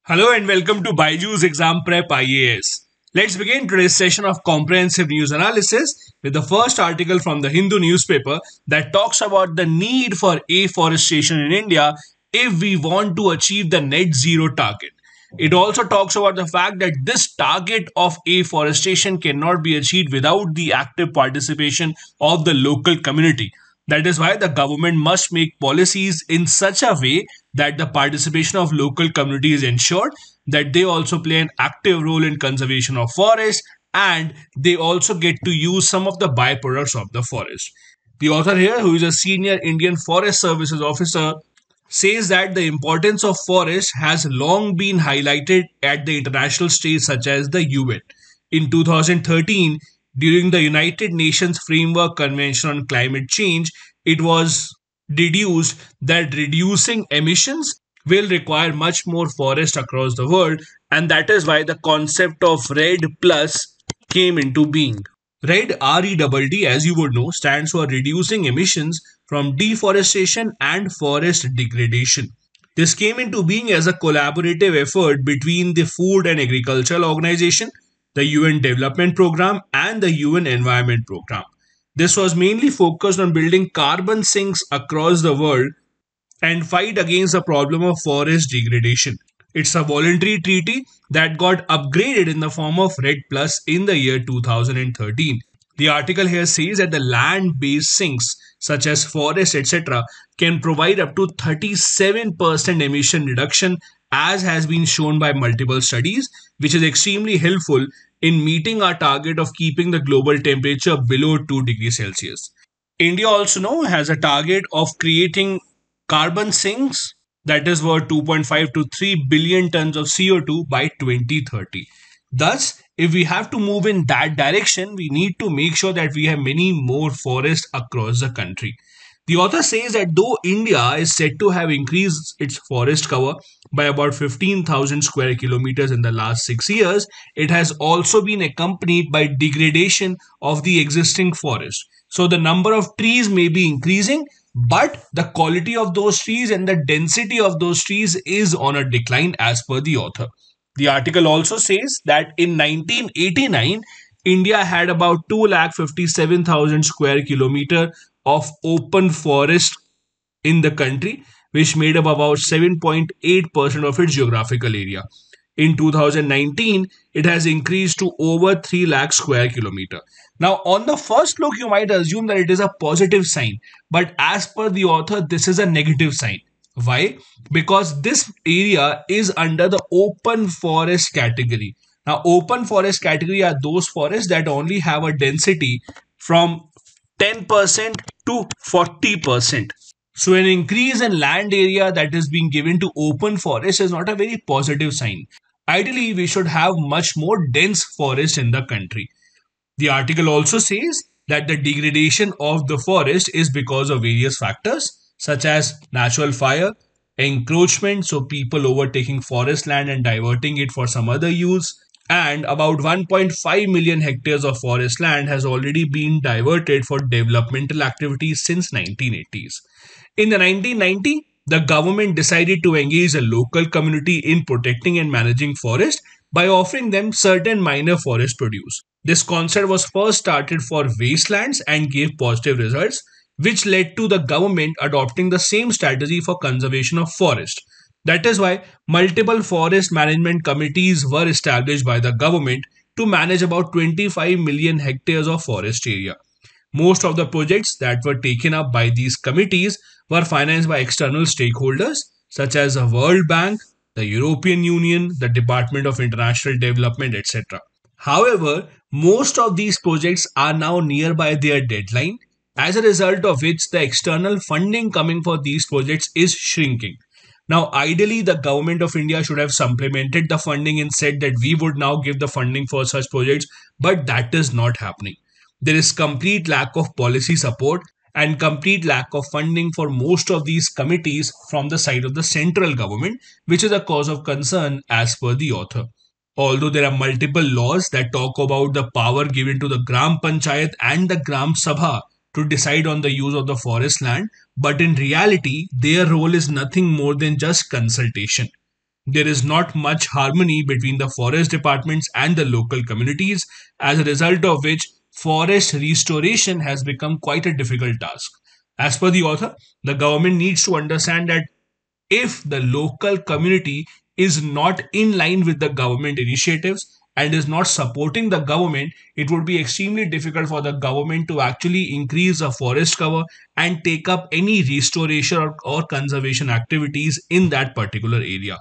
Hello and welcome to Baiju's Exam Prep IAS. Let's begin today's session of comprehensive news analysis with the first article from the Hindu newspaper that talks about the need for afforestation in India if we want to achieve the net zero target. It also talks about the fact that this target of afforestation cannot be achieved without the active participation of the local community. That is why the government must make policies in such a way that the participation of local communities is ensured, that they also play an active role in conservation of forests, and they also get to use some of the byproducts of the forest. The author here, who is a senior Indian Forest Services officer, says that the importance of forests has long been highlighted at the international stage such as the UN. In 2013, during the United Nations Framework Convention on Climate Change, it was deduced that reducing emissions will require much more forest across the world, and that is why the concept of RED plus came into being. RED, REDD, as you would know, stands for Reducing Emissions from Deforestation and Forest Degradation. This came into being as a collaborative effort between the Food and Agricultural Organization, the UN Development Programme, and the UN Environment Programme. This was mainly focused on building carbon sinks across the world and fight against the problem of forest degradation. It's a voluntary treaty that got upgraded in the form of RED Plus in the year 2013. The article here says that the land based sinks, such as forests, etc., can provide up to 37% emission reduction, as has been shown by multiple studies, which is extremely helpful in meeting our target of keeping the global temperature below 2 degrees Celsius. India also now has a target of creating carbon sinks that is worth 2.5 to 3 billion tons of CO2 by 2030. Thus, if we have to move in that direction, we need to make sure that we have many more forests across the country. The author says that though India is said to have increased its forest cover by about 15,000 square kilometers in the last 6 years, it has also been accompanied by degradation of the existing forest. So the number of trees may be increasing, but the quality of those trees and the density of those trees is on a decline as per the author. The article also says that in 1989, India had about 257,000 square kilometer of open forest in the country, which made up about 7.8% of its geographical area. In 2019, it has increased to over 3 lakh square kilometer. Now, on the first look, you might assume that it is a positive sign, but as per the author, this is a negative sign. Why? Because this area is under the open forest category. Now, open forest category are those forests that only have a density from 10% to 40%. So, an increase in land area that is being given to open forest is not a very positive sign. Ideally, we should have much more dense forest in the country. The article also says that the degradation of the forest is because of various factors such as natural fire, encroachment, so people overtaking forest land and diverting it for some other use, and about 1.5 million hectares of forest land has already been diverted for developmental activities since 1980s. In the 1990s, the government decided to engage the local community in protecting and managing forest by offering them certain minor forest produce. This concept was first started for wastelands and gave positive results, which led to the government adopting the same strategy for conservation of forest. That is why multiple forest management committees were established by the government to manage about 25 million hectares of forest area. Most of the projects that were taken up by these committees were financed by external stakeholders such as the World Bank, the European Union, the Department of International Development, etc. However, most of these projects are now nearby their deadline, as a result of which the external funding coming for these projects is shrinking. Now, ideally, the government of India should have supplemented the funding and said that we would now give the funding for such projects, but that is not happening. There is complete lack of policy support and complete lack of funding for most of these committees from the side of the central government, which is a cause of concern as per the author. Although there are multiple laws that talk about the power given to the Gram Panchayat and the Gram Sabha to decide on the use of the forest land, but in reality, their role is nothing more than just consultation. there is not much harmony between the forest departments and the local communities, as a result of which forest restoration has become quite a difficult task. As per the author, the government needs to understand that if the local community is not in line with the government initiatives and is not supporting the government, it would be extremely difficult for the government to actually increase the forest cover and take up any restoration or conservation activities in that particular area.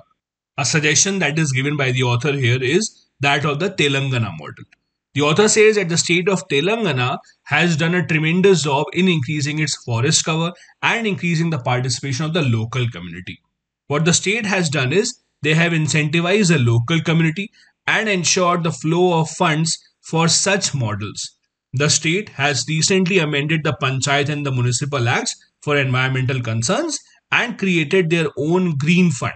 A suggestion that is given by the author here is that of the Telangana model. The author says that the state of Telangana has done a tremendous job in increasing its forest cover and increasing the participation of the local community. What the state has done is they have incentivized the local community and ensured the flow of funds for such models. The state has recently amended the Panchayat and the Municipal Acts for environmental concerns and created their own green fund.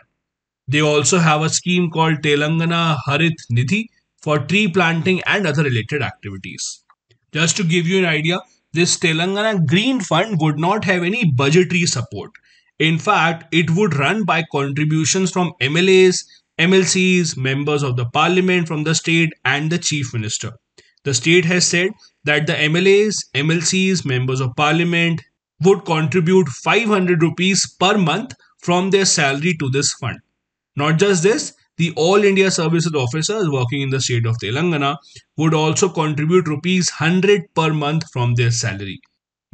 They also have a scheme called Telangana Harit Nidhi for tree planting and other related activities. Just to give you an idea, this Telangana Green Fund would not have any budgetary support. In fact, it would run by contributions from MLAs, MLCs, members of the parliament from the state, and the chief minister. The state has said that the MLAs, MLCs, members of parliament would contribute 500 rupees per month from their salary to this fund. Not just this, the All India Services officers working in the state of Telangana would also contribute rupees 100 per month from their salary.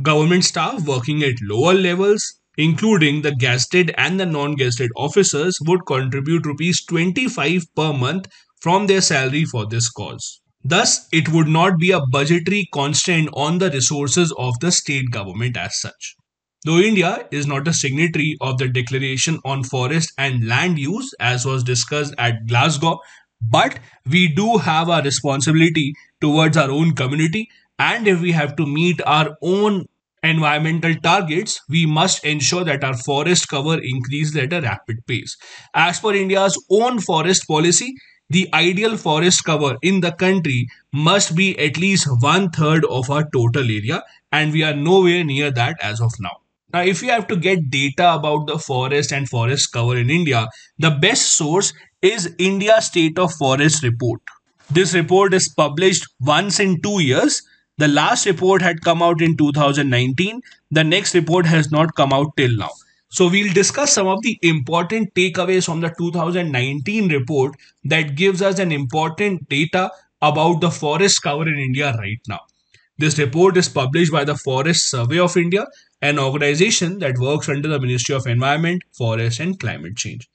Government staff working at lower levels, including the gazetted and the non-gazetted officers, would contribute rupees 25 per month from their salary for this cause. Thus, it would not be a budgetary constraint on the resources of the state government as such. Though India is not a signatory of the Declaration on Forest and Land Use, as was discussed at Glasgow, but we do have a responsibility towards our own community, and if we have to meet our own environmental targets, we must ensure that our forest cover increases at a rapid pace. As per India's own forest policy, the ideal forest cover in the country must be at least one third of our total area, and we are nowhere near that as of now. Now, if you have to get data about the forest and forest cover in India, the best source is India State of Forest Report. This report is published once in 2 years. The last report had come out in 2019. The next report has not come out till now. So we'll discuss some of the important takeaways from the 2019 report that gives us an important data about the forest cover in India right now. This report is published by the Forest Survey of India, an organization that works under the Ministry of Environment, Forest and Climate Change.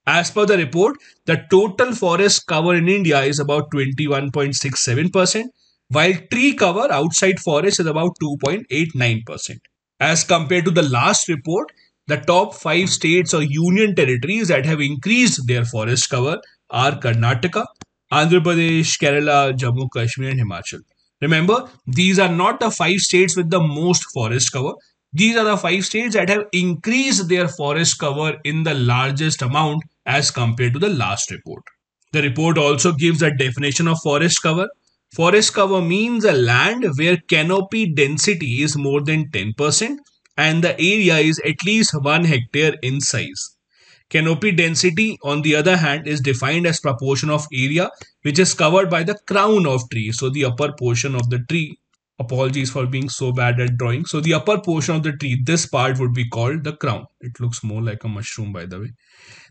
As per the report, the total forest cover in India is about 21.67%, while tree cover outside forest is about 2.89%. As compared to the last report, the top 5 states or union territories that have increased their forest cover are Karnataka, Andhra Pradesh, Kerala, Jammu Kashmir, and Himachal. Remember, these are not the 5 states with the most forest cover. These are the 5 states that have increased their forest cover in the largest amount as compared to the last report. The report also gives a definition of forest cover. Forest cover means a land where canopy density is more than 10% and the area is at least 1 hectare in size. Canopy density, on the other hand, is defined as proportion of area which is covered by the crown of tree. So the upper portion of the tree, apologies for being so bad at drawing. So the upper portion of the tree, this part would be called the crown. It looks more like a mushroom, by the way.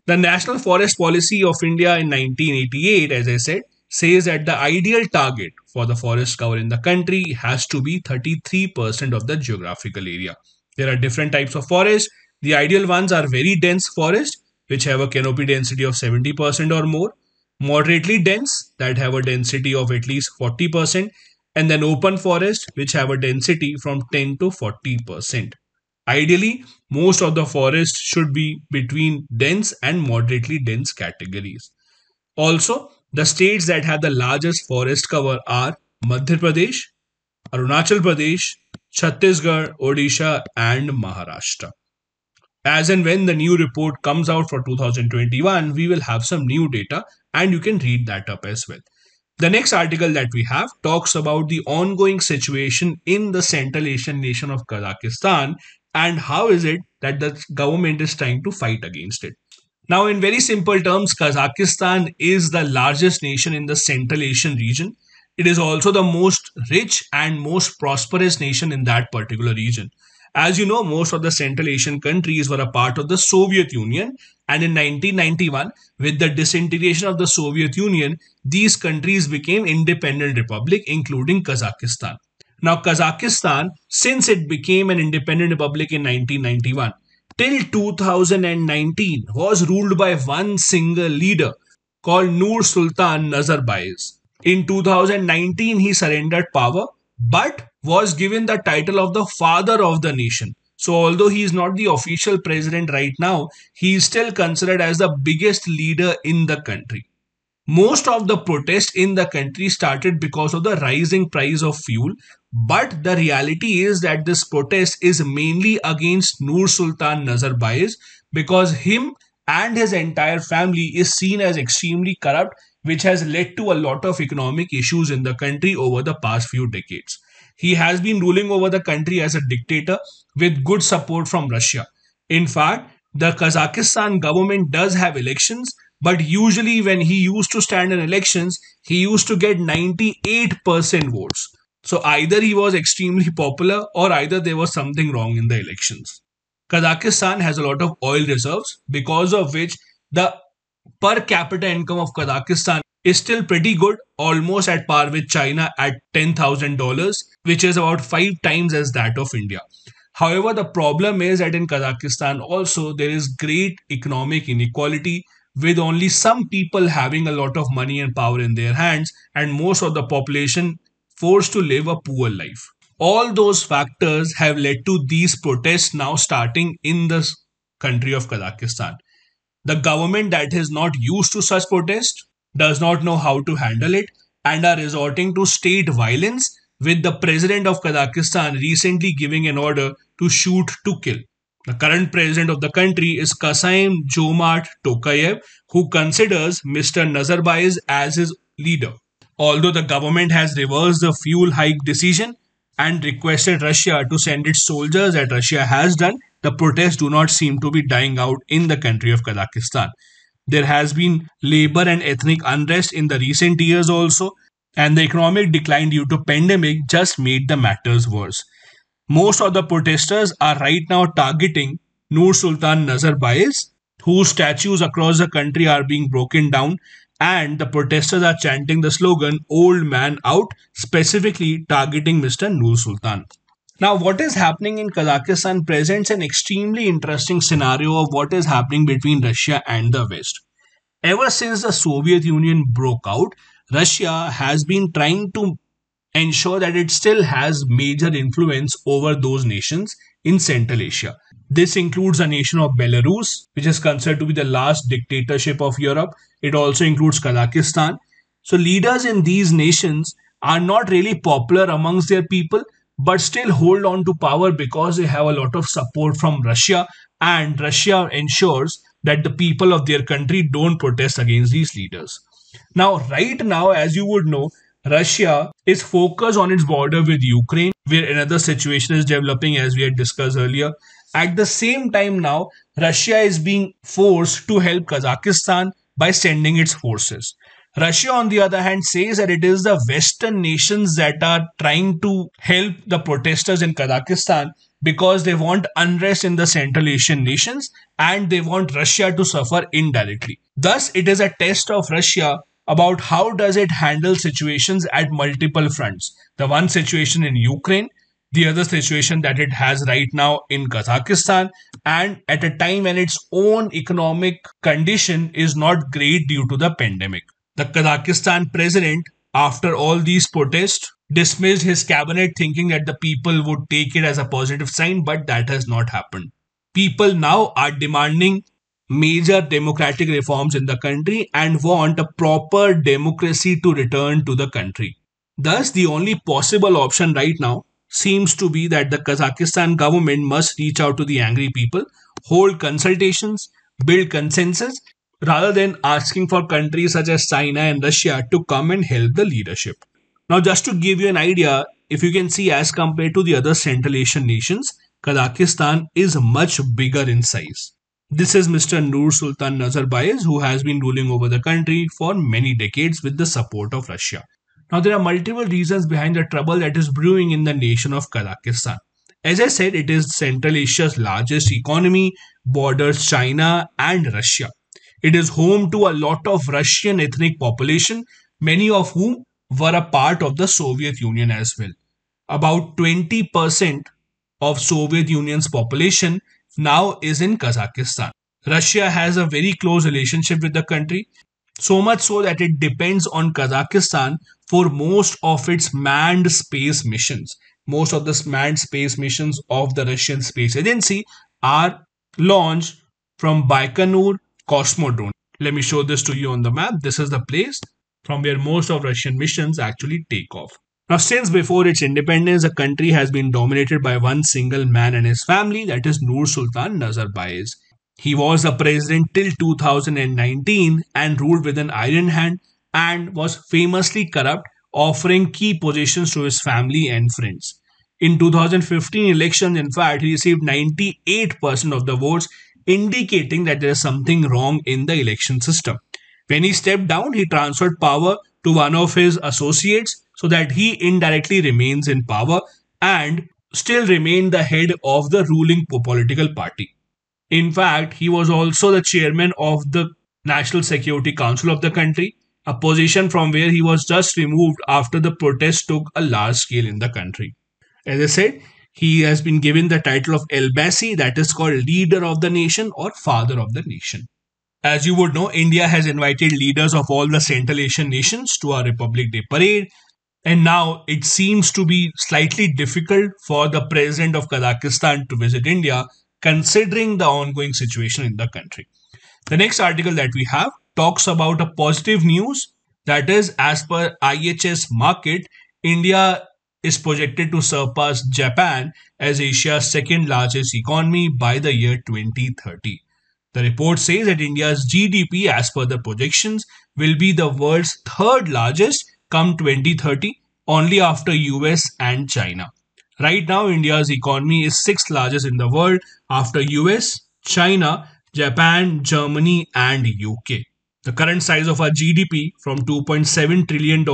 The National Forest Policy of India in 1988, as I said, says that the ideal target for the forest cover in the country has to be 33% of the geographical area. There are different types of forest. The ideal ones are very dense forest, which have a canopy density of 70% or more, moderately dense, that have a density of at least 40%, and then open forest, which have a density from 10 to 40%. Ideally, most of the forest should be between dense and moderately dense categories. Also, the states that have the largest forest cover are Madhya Pradesh, Arunachal Pradesh, Chhattisgarh, Odisha, and Maharashtra. As and when the new report comes out for 2021, we will have some new data and you can read that up as well. The next article that we have talks about the ongoing situation in the Central Asian nation of Kazakhstan and how is it that the government is trying to fight against it. Now, in very simple terms, Kazakhstan is the largest nation in the Central Asian region. It is also the most rich and most prosperous nation in that particular region. As you know, most of the Central Asian countries were a part of the Soviet Union, and in 1991, with the disintegration of the Soviet Union, these countries became independent republic, including Kazakhstan. Now, Kazakhstan, since it became an independent republic in 1991, till 2019 was ruled by one single leader called Nur Sultan Nazarbayev. In 2019, he surrendered power but was given the title of the father of the nation. So, although he is not the official president right now, he is still considered as the biggest leader in the country. Most of the protests in the country started because of the rising price of fuel, but the reality is that this protest is mainly against Nur Sultan Nazarbayev because him and his entire family is seen as extremely corrupt, which has led to a lot of economic issues in the country over the past few decades. He has been ruling over the country as a dictator with good support from Russia. In fact, the Kazakhstan government does have elections, but usually when he used to stand in elections, he used to get 98% votes. So either he was extremely popular or either there was something wrong in the elections. Kazakhstan has a lot of oil reserves, because of which the per capita income of Kazakhstan is still pretty good, almost at par with China at $10,000, which is about 5 times as that of India. However, the problem is that in Kazakhstan also there is great economic inequality, with only some people having a lot of money and power in their hands, and most of the population forced to live a poor life. All those factors have led to these protests now starting in the country of Kazakhstan. The government that is not used to such protests does not know how to handle it and are resorting to state violence, with the president of Kazakhstan recently giving an order to shoot to kill. The current president of the country is Kasaim Jomart Tokayev, who considers Mr. Nazarbayev as his leader. Although the government has reversed the fuel hike decision and requested Russia to send its soldiers, as Russia has done, the protests do not seem to be dying out in the country of Kazakhstan. There has been labor and ethnic unrest in the recent years also, and the economic decline due to pandemic just made the matters worse. Most of the protesters are right now targeting Nur Sultan Nazarbayev, whose statues across the country are being broken down, and the protesters are chanting the slogan "Old Man Out," specifically targeting Mr. Nur Sultan. Now, what is happening in Kazakhstan presents an extremely interesting scenario of what is happening between Russia and the West. Ever since the Soviet Union broke out, Russia has been trying to ensure that it still has major influence over those nations in Central Asia. This includes the nation of Belarus, which is considered to be the last dictatorship of Europe. It also includes Kazakhstan. So, leaders in these nations are not really popular amongst their people, but still hold on to power because they have a lot of support from Russia, and Russia ensures that the people of their country don't protest against these leaders. Now, right now, as you would know, Russia is focused on its border with Ukraine, where another situation is developing, as we had discussed earlier. At the same time, now, Russia is being forced to help Kazakhstan by sending its forces. Russia, on the other hand, says that it is the Western nations that are trying to help the protesters in Kazakhstan because they want unrest in the Central Asian nations and they want Russia to suffer indirectly. Thus, it is a test of Russia about how does it handle situations at multiple fronts. The one situation in Ukraine, the other situation that it has right now in Kazakhstan, and at a time when its own economic condition is not great due to the pandemic. The Kazakhstan president, after all these protests, dismissed his cabinet thinking that the people would take it as a positive sign, but that has not happened. People now are demanding major democratic reforms in the country and want a proper democracy to return to the country. Thus, the only possible option right now seems to be that the Kazakhstan government must reach out to the angry people, hold consultations, build consensus, rather than asking for countries such as China and Russia to come and help the leadership. Now, just to give you an idea, if you can see as compared to the other Central Asian nations, Kazakhstan is much bigger in size. This is Mr. Nur Sultan Nazarbayev, who has been ruling over the country for many decades with the support of Russia. Now, there are multiple reasons behind the trouble that is brewing in the nation of Kazakhstan. As I said, it is Central Asia's largest economy, borders China and Russia. It is home to a lot of Russian ethnic population, many of whom were a part of the Soviet Union as well. About 20% of Soviet Union's population now is in Kazakhstan. Russia has a very close relationship with the country, so much so that it depends on Kazakhstan for most of its manned space missions. Most of the manned space missions of the Russian Space Agency are launched from Baikonur Cosmodrome. Let me show this to you on the map. This is the place from where most of Russian missions actually take off. Now, since before its independence, the country has been dominated by one single man and his family, that is Nur Sultan Nazarbayev. He was the president till 2019 and ruled with an iron hand and was famously corrupt, offering key positions to his family and friends. In 2015 elections, in fact, he received 98% of the votes, indicating that there is something wrong in the election system. When he stepped down, he transferred power to one of his associates so that he indirectly remains in power and still remain the head of the ruling political party. In fact, he was also the chairman of the National Security Council of the country, a position from where he was just removed after the protests took a large scale in the country. As I said, he has been given the title of Elbasi, that is called leader of the nation or father of the nation. As you would know, India has invited leaders of all the Central Asian nations to our Republic Day parade. And now it seems to be slightly difficult for the president of Kazakhstan to visit India, considering the ongoing situation in the country. The next article that we have talks about a positive news, that is, as per IHS Markit, India is projected to surpass Japan as Asia's second largest economy by the year 2030. The report says that India's GDP, as per the projections, will be the world's third largest come 2030, only after US and China. Right now, India's economy is sixth largest in the world after US, China, Japan, Germany, and UK. The current size of our GDP from $2.7 trillion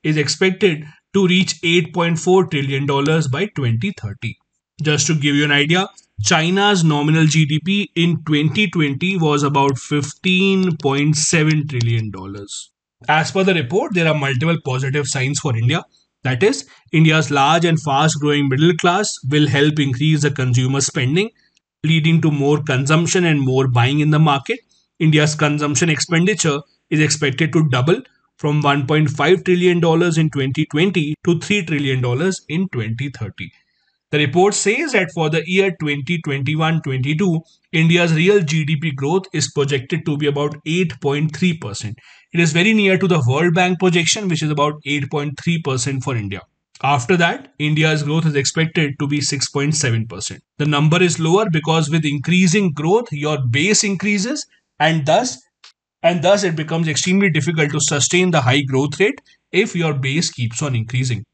is expected to reach $8.4 trillion by 2030. Just to give you an idea, China's nominal GDP in 2020 was about $15.7 trillion. As per the report, there are multiple positive signs for India. That is, India's large and fast growing middle class will help increase the consumer spending, leading to more consumption and more buying in the market. India's consumption expenditure is expected to double from $1.5 trillion in 2020 to $3 trillion in 2030. The report says that for the year 2021-22, India's real GDP growth is projected to be about 8.3%. It is very near to the World Bank projection, which is about 8.3% for India. After that, India's growth is expected to be 6.7%. The number is lower because with increasing growth, your base increases and thus it becomes extremely difficult to sustain the high growth rate if your base keeps on increasing.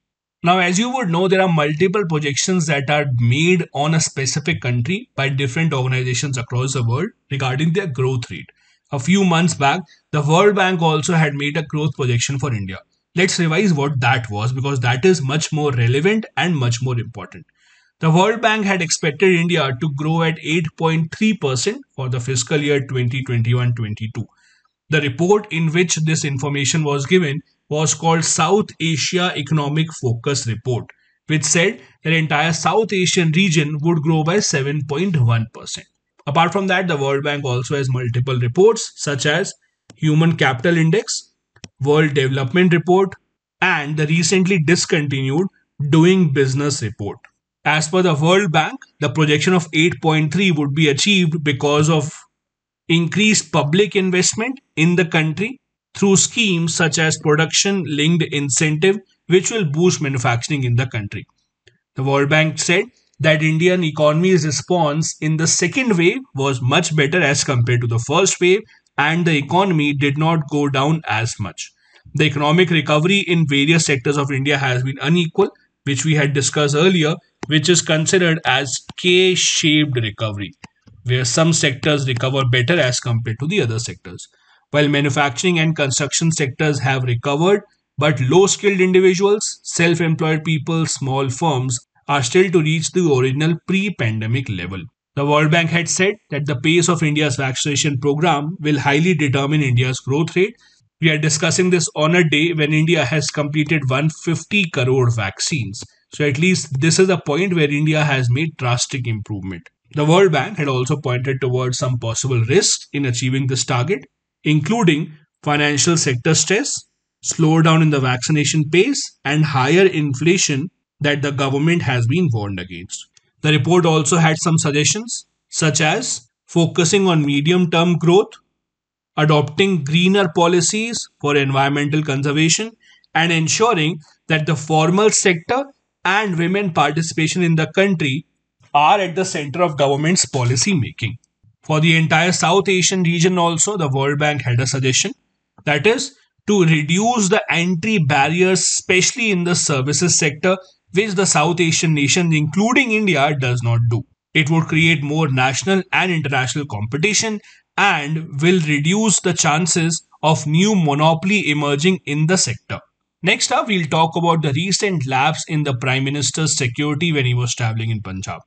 Now, as you would know, there are multiple projections that are made on a specific country by different organizations across the world regarding their growth rate. A few months back, the World Bank also had made a growth projection for India. Let's revise what that was because that is much more relevant and much more important. The World Bank had expected India to grow at 8.3% for the fiscal year 2021-22. The report in which this information was given was called South Asia Economic Focus Report, which said that the entire South Asian region would grow by 7.1%. Apart from that, the World Bank also has multiple reports such as Human Capital Index, World Development Report, and the recently discontinued Doing Business Report. As per the World Bank, the projection of 8.3 would be achieved because of increased public investment in the country through schemes such as production linked incentive, which will boost manufacturing in the country. The World Bank said that Indian economy's response in the second wave was much better as compared to the first wave, and the economy did not go down as much. The economic recovery in various sectors of India has been unequal, which we had discussed earlier, which is considered as K-shaped recovery. where some sectors recover better as compared to the other sectors. While manufacturing and construction sectors have recovered, but low skilled individuals, self employed people, small firms are still to reach the original pre pandemic level. The World Bank had said that the pace of India's vaccination program will highly determine India's growth rate. We are discussing this on a day when India has completed 150 crore vaccines. So at least this is a point where India has made drastic improvement. The World Bank had also pointed towards some possible risks in achieving this target, including financial sector stress, slowdown in the vaccination pace, and higher inflation that the government has been warned against. The report also had some suggestions, such as focusing on medium term growth, adopting greener policies for environmental conservation, and ensuring that the formal sector and women participation in the country are at the center of government's policy making. For the entire South Asian region, also, the World Bank had a suggestion, that is, to reduce the entry barriers, especially in the services sector, which the South Asian nations, including India, does not do. It would create more national and international competition and will reduce the chances of new monopoly emerging in the sector. Next up, we'll talk about the recent lapse in the Prime Minister's security when he was traveling in Punjab.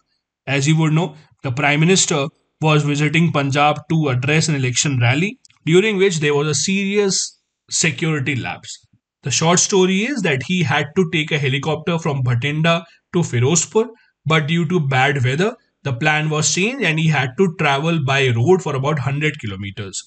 As you would know, the Prime Minister was visiting Punjab to address an election rally, during which there was a serious security lapse. The short story is that he had to take a helicopter from Bhatinda to Firozpur, but due to bad weather, the plan was changed and he had to travel by road for about 100 kilometers.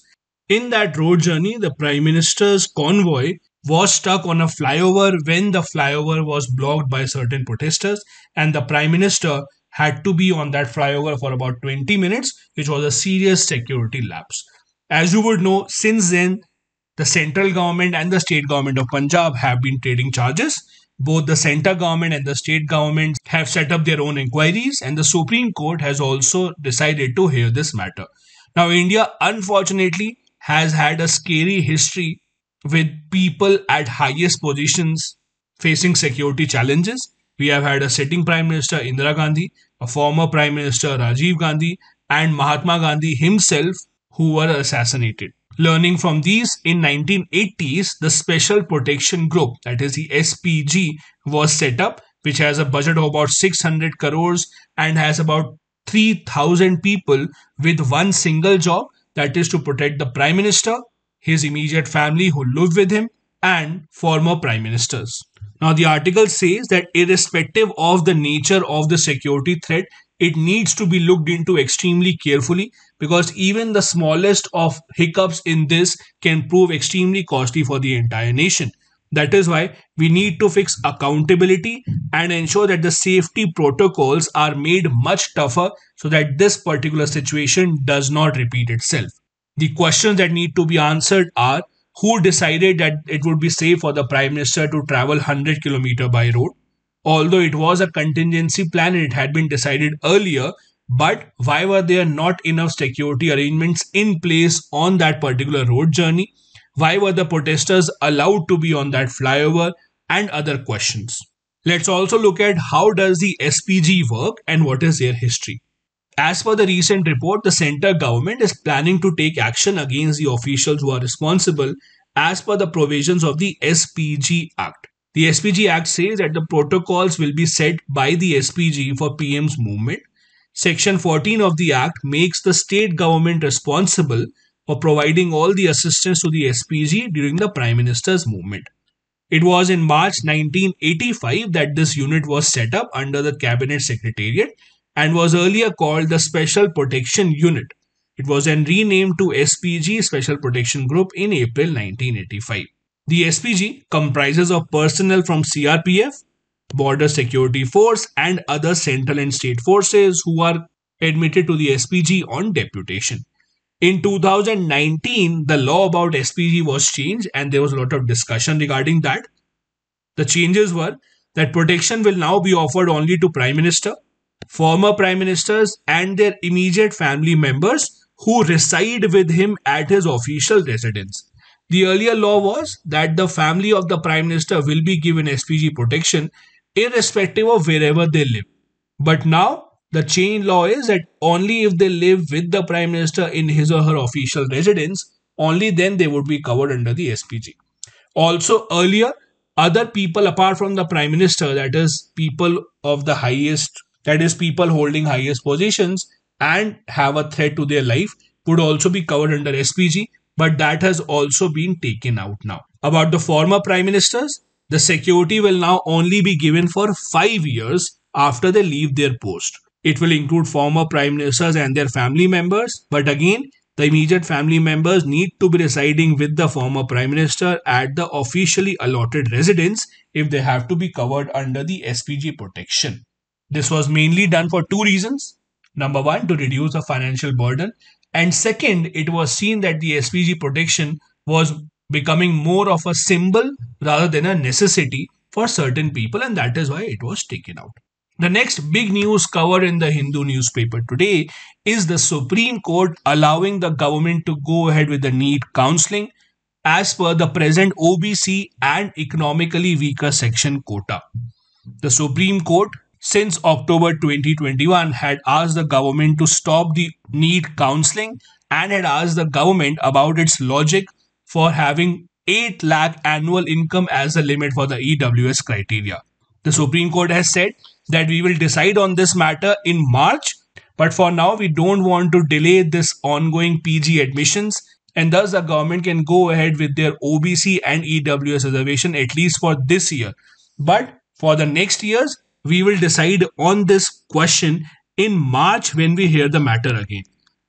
In that road journey, the Prime Minister's convoy was stuck on a flyover when the flyover was blocked by certain protesters, and the Prime Minister had to be on that flyover for about 20 minutes, which was a serious security lapse. As you would know, since then, the central government and the state government of Punjab have been trading charges. Both the central government and the state government have set up their own inquiries, and the Supreme Court has also decided to hear this matter. Now, India, unfortunately, has had a scary history with people at highest positions facing security challenges. We have had a sitting Prime Minister Indira Gandhi, a former Prime Minister Rajiv Gandhi, and Mahatma Gandhi himself, who were assassinated. Learning from these, in 1980s, the Special Protection Group, that is the SPG, was set up, which has a budget of about 600 crores and has about 3,000 people with one single job, that is to protect the Prime Minister, his immediate family who live with him, and former Prime Ministers. Now, the article says that irrespective of the nature of the security threat, it needs to be looked into extremely carefully, because even the smallest of hiccups in this can prove extremely costly for the entire nation. That is why we need to fix accountability and ensure that the safety protocols are made much tougher so that this particular situation does not repeat itself. The questions that need to be answered are: who decided that it would be safe for the Prime Minister to travel 100 km by road? Although it was a contingency plan and it had been decided earlier, but why were there not enough security arrangements in place on that particular road journey? Why were the protesters allowed to be on that flyover, and other questions? Let's also look at how does the SPG work and what is their history. As per the recent report, the central government is planning to take action against the officials who are responsible as per the provisions of the SPG Act. The SPG Act says that the protocols will be set by the SPG for PM's movement. Section 14 of the Act makes the state government responsible for providing all the assistance to the SPG during the Prime Minister's movement. It was in March 1985 that this unit was set up under the Cabinet Secretariat and was earlier called the Special Protection Unit. It was then renamed to SPG Special Protection Group in April 1985. The SPG comprises of personnel from CRPF, Border Security Force, and other central and state forces who are admitted to the SPG on deputation. In 2019, the law about SPG was changed and there was a lot of discussion regarding that. The changes were that protection will now be offered only to Prime Minister, former Prime Ministers, and their immediate family members who reside with him at his official residence. The earlier law was that the family of the Prime Minister will be given SPG protection irrespective of wherever they live. But now, The chain law is that only if they live with the Prime Minister in his or her official residence, only then they would be covered under the SPG. Also, earlier, other people apart from the Prime Minister, that is, people of the highest, that is, people holding highest positions and have a threat to their life, would also be covered under SPG, but that has also been taken out now. About the former Prime Ministers, the security will now only be given for 5 years after they leave their post. It will include former Prime Ministers and their family members, but again, the immediate family members need to be residing with the former Prime Minister at the officially allotted residence if they have to be covered under the SPG protection. This was mainly done for two reasons. Number one, to reduce the financial burden, and second, it was seen that the SPG protection was becoming more of a symbol rather than a necessity for certain people, and that is why it was taken out. The next big news covered in the Hindu newspaper today is the Supreme Court allowing the government to go ahead with the NEET counselling as per the present OBC and economically weaker section quota. The Supreme Court, since October 2021, had asked the government to stop the NEET counselling and had asked the government about its logic for having 8 lakh annual income as a limit for the EWS criteria. The Supreme Court has said that we will decide on this matter in March, but for now we don't want to delay this ongoing PG admissions, and thus the government can go ahead with their OBC and EWS reservation at least for this year. But for the next years, we will decide on this question in March when we hear the matter again.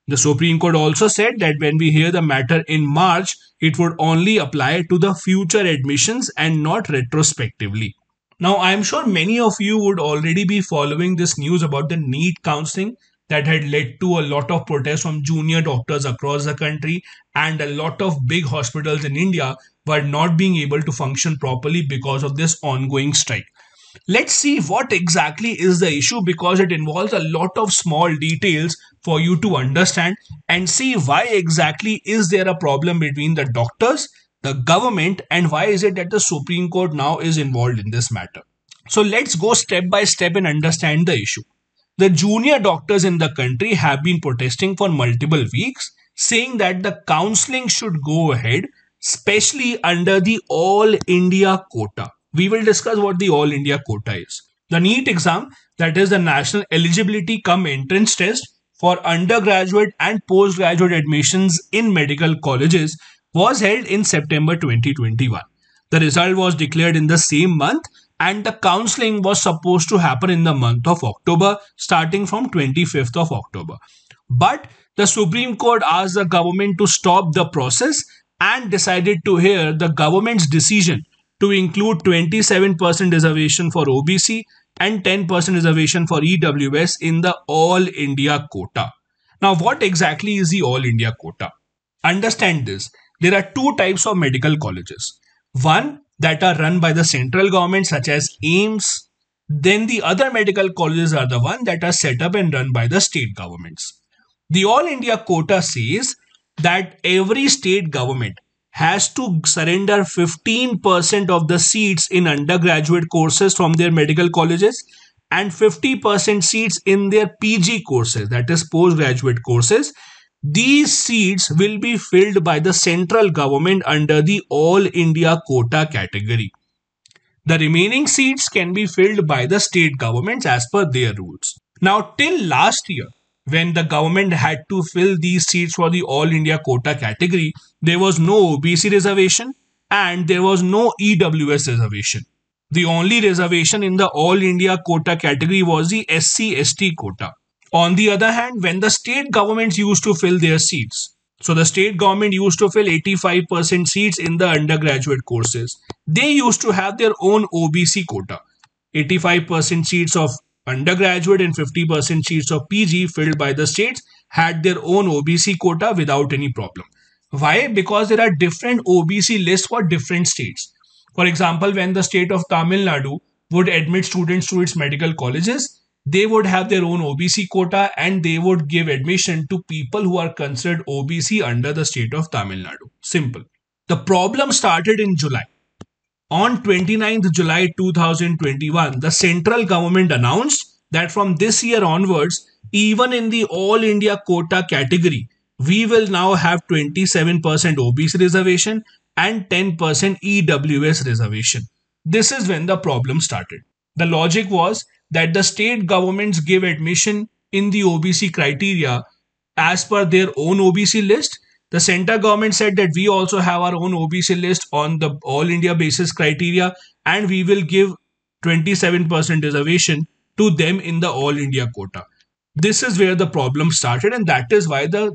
The Supreme Court also said that when we hear the matter in March, it would only apply to the future admissions and not retrospectively. Now, I am sure many of you would already be following this news about the NEET counselling that had led to a lot of protests from junior doctors across the country, and a lot of big hospitals in India were not being able to function properly because of this ongoing strike. Let's see what exactly is the issue, because it involves a lot of small details for you to understand and see why exactly is there a problem between the doctors, the government, and why is it that the Supreme Court now is involved in this matter. So let's go step by step and understand the issue. The junior doctors in the country have been protesting for multiple weeks, saying that the counselling should go ahead, especially under the All India quota. We will discuss what the All India quota is. The NEET exam, that is the National Eligibility Cum Entrance Test for undergraduate and postgraduate admissions in medical colleges, was held in September 2021. The result was declared in the same month, and the counselling was supposed to happen in the month of October, starting from 25th of October. But the Supreme Court asked the government to stop the process and decided to hear the government's decision to include 27% reservation for OBC and 10% reservation for EWS in the All India quota. Now, what exactly is the All India quota? Understand this. There are two types of medical colleges. One that are run by the central government, such as AIIMS. Then the other medical colleges are the one that are set up and run by the state governments. The All India quota says that every state government has to surrender 15% of the seats in undergraduate courses from their medical colleges and 50% seats in their PG courses, that is postgraduate courses. These seats will be filled by the central government under the All India quota category. The remaining seats can be filled by the state governments as per their rules. Now, till last year, when the government had to fill these seats for the All India quota category, there was no OBC reservation and there was no EWS reservation. The only reservation in the All India quota category was the SC/ST quota. On the other hand, when the state governments used to fill their seats, so the state government used to fill 85% seats in the undergraduate courses, they used to have their own OBC quota. 85% seats of undergraduate and 50% seats of PG filled by the states had their own OBC quota without any problem. Why? Because there are different OBC lists for different states. For example, when the state of Tamil Nadu would admit students to its medical colleges, they would have their own OBC quota and they would give admission to people who are considered OBC under the state of Tamil Nadu. Simple. The problem started in July. On 29th July 2021, the central government announced that from this year onwards, even in the All India quota category, we will now have 27% OBC reservation and 10% EWS reservation. This is when the problem started. The logic was that the state governments give admission in the OBC criteria as per their own OBC list. The central government said that we also have our own OBC list on the All India basis criteria, and we will give 27% reservation to them in the All India quota. This is where the problem started, and that is why the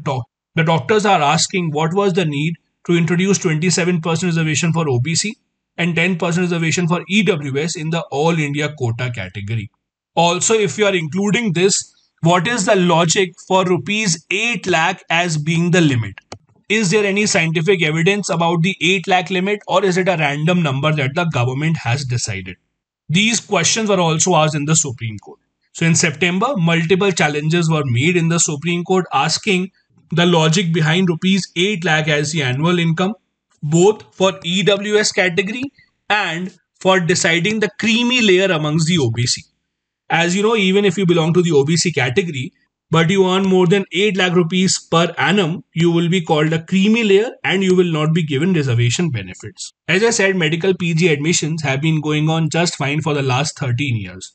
doctors are asking what was the need to introduce 27% reservation for OBC and 10% reservation for EWS in the All India quota category. Also, if you are including this, what is the logic for rupees 8 lakh as being the limit? Is there any scientific evidence about the 8 lakh limit, or is it a random number that the government has decided? These questions were also asked in the Supreme Court. So in September, multiple challenges were made in the Supreme Court asking the logic behind rupees 8 lakh as the annual income, both for EWS category and for deciding the creamy layer amongst the OBC. As you know, even if you belong to the OBC category, but you earn more than 8 lakh rupees per annum, you will be called a creamy layer and you will not be given reservation benefits. As I said, medical PG admissions have been going on just fine for the last 13 years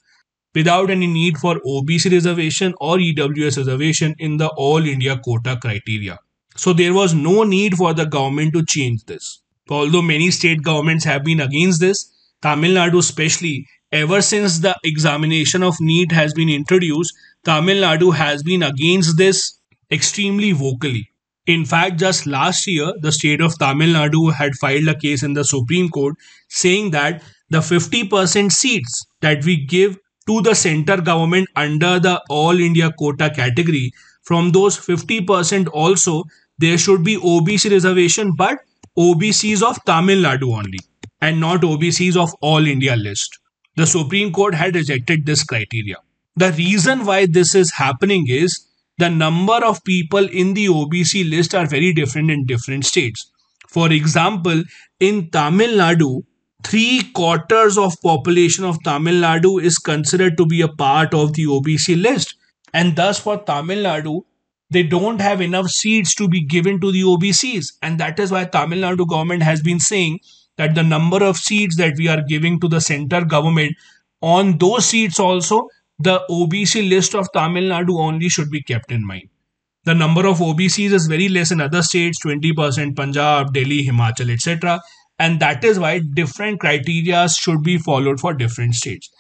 without any need for OBC reservation or EWS reservation in the All India quota criteria. So there was no need for the government to change this. Although many state governments have been against this, Tamil Nadu especially, ever since the examination of NEET has been introduced, Tamil Nadu has been against this extremely vocally. In fact, just last year, the state of Tamil Nadu had filed a case in the Supreme Court saying that the 50% seats that we give to the center government under the All India quota category, from those 50% also, there should be OBC reservation, but OBCs of Tamil Nadu only and not OBCs of All India list. The Supreme Court had rejected this criteria. The reason why this is happening is the number of people in the OBC list are very different in different states. For example, in Tamil Nadu, 3/4 of population of Tamil Nadu is considered to be a part of the OBC list, and thus for Tamil Nadu, they don't have enough seats to be given to the OBCs, and that is why Tamil Nadu government has been saying that the number of seats that we are giving to the center government, on those seats also, the OBC list of Tamil Nadu only should be kept in mind. The number of OBCs is very less in other states, 20%, Punjab, Delhi, Himachal, etc. And that is why different criteria should be followed for different states.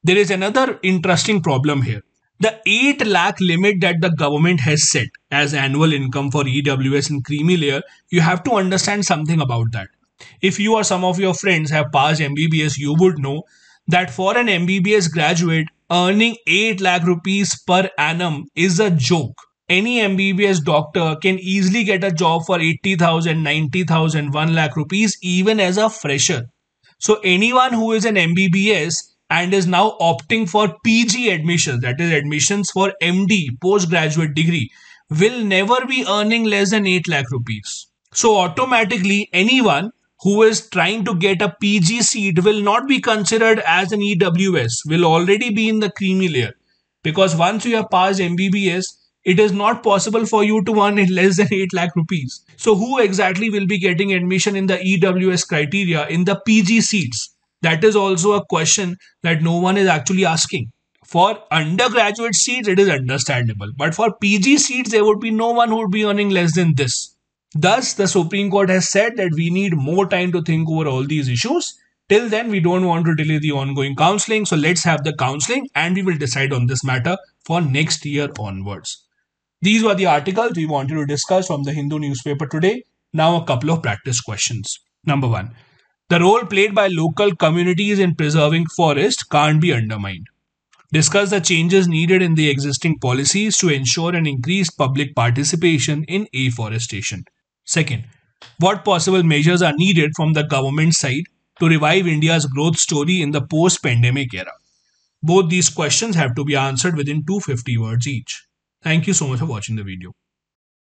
There is another interesting problem here. The 8 lakh limit that the government has set as annual income for EWS and creamy layer, you have to understand something about that. If you or some of your friends have passed MBBS, you would know that for an MBBS graduate, earning 8 lakh rupees per annum is a joke. Any MBBS doctor can easily get a job for 80,000, 90,000, 1 lakh rupees even as a fresher. So anyone who is an MBBS and is now opting for PG admissions, that is admissions for MD, postgraduate degree, will never be earning less than 8 lakh rupees. So automatically anyone who is trying to get a PG seat will not be considered as an EWS, will already be in the creamy layer. Because once you have passed MBBS, it is not possible for you to earn less than 8 lakh rupees. So who exactly will be getting admission in the EWS criteria in the PG seats? That is also a question that no one is actually asking. For undergraduate seats, it is understandable. But for PG seats, there would be no one who would be earning less than this. Thus, the Supreme Court has said that we need more time to think over all these issues. Till then, we don't want to delay the ongoing counselling. So let's have the counselling and we will decide on this matter for next year onwards. These were the articles we wanted to discuss from the Hindu newspaper today. Now a couple of practice questions. Number 1. The role played by local communities in preserving forest can't be undermined. Discuss the changes needed in the existing policies to ensure an increased public participation in afforestation. Second, what possible measures are needed from the government side to revive India's growth story in the post-pandemic era? Both these questions have to be answered within 250 words each. Thank you so much for watching the video.